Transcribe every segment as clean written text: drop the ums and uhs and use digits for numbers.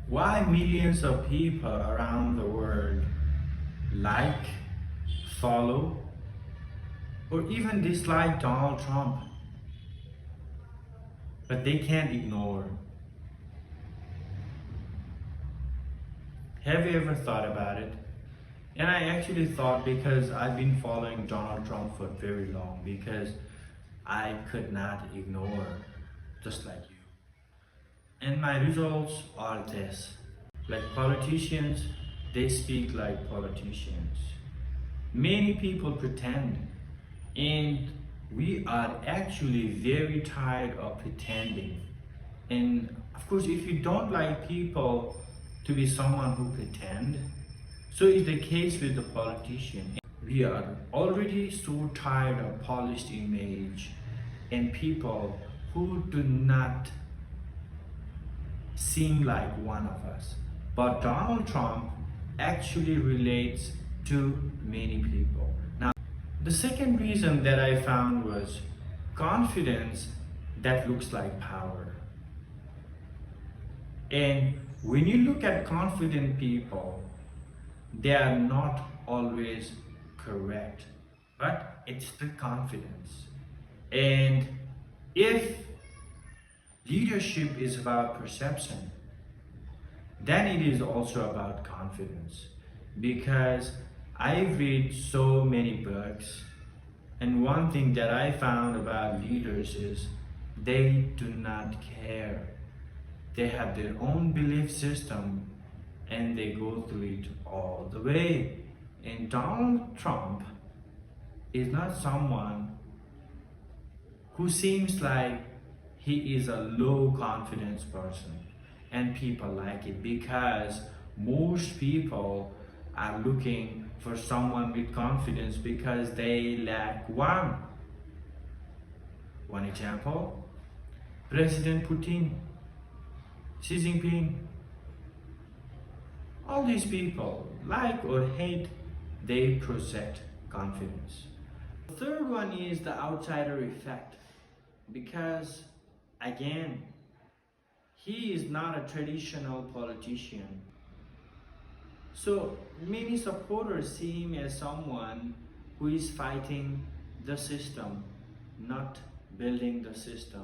Why millions of people around the world like, follow, or even dislike Donald Trump, but they can't ignore? Have you ever thought about it? And I actually thought, because I've been following Donald Trump for very long, because I could not ignore, just like you. And my results are this. Like politicians, they speak like politicians. Many people pretend, and we are actually very tired of pretending. And of course, if you don't like people to be someone who pretend, so is the case with the politician. We are already so tired of polished image and people who do not seem like one of us. But Donald Trump actually relates to many people. Now, the second reason that I found was confidence that looks like power. And when you look at confident people, they are not always correct, but it's the confidence. And if leadership is about perception, then it is also about confidence. Because I've read so many books, and one thing that I found about leaders is they do not care. They have their own belief system and they go through it all the way. And Donald Trump is not someone who seems like he is a low confidence person, and people like it, because most people are looking for someone with confidence because they lack one. One example, President Putin, Xi Jinping, all these people, like or hate, they project confidence. The third one is the outsider effect, because again, he is not a traditional politician. So many supporters see him as someone who is fighting the system, not building the system.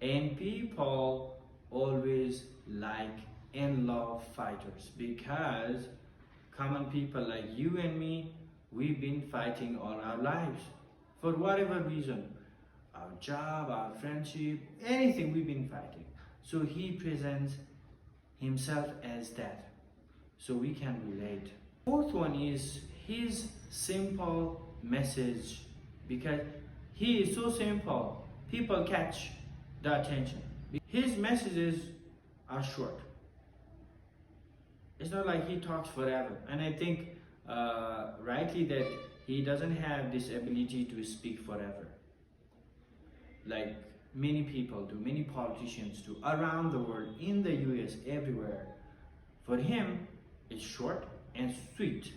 And people always like and love fighters, because common people like you and me, we've been fighting all our lives for whatever reason, our job, our friendship, anything, we've been fighting. So he presents himself as that, so we can relate. Fourth one is his simple message, because he is so simple, people catch the attention. His messages are short. It's not like he talks forever. And I think rightly that he doesn't have this ability to speak forever, like many people do, many politicians do, around the world, in the US, everywhere. For him, it's short and sweet.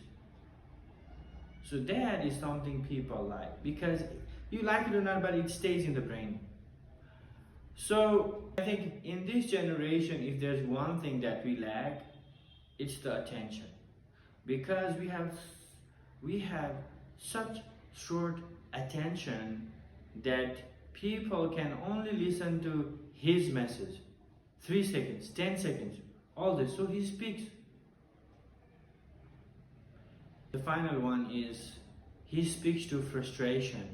So that is something people like, because you like it or not, but it stays in the brain. So I think in this generation, if there's one thing that we lack, it's the attention. Because we have such short attention that people can only listen to his message 3 seconds, 10 seconds, all this. So he speaks. The final one is he speaks to frustration,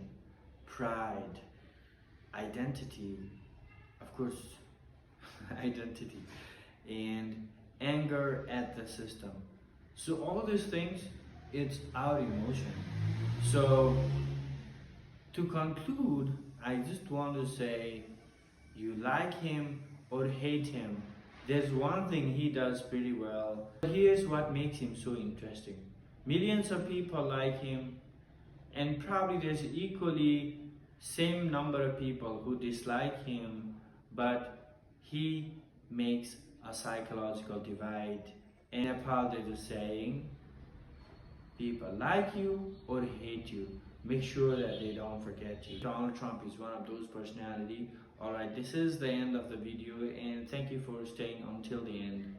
pride, identity, of course, identity, and anger at the system. So all these things, it's our emotion. So to conclude, I just want to say, you like him or hate him, there's one thing he does pretty well. Here's what makes him so interesting. Millions of people like him, and probably there's equally same number of people who dislike him, but he makes a psychological divide. In Nepal, there's a saying, people like you or hate you. Make sure that they don't forget you. Donald Trump is one of those personalities. Alright, this is the end of the video, and thank you for staying until the end.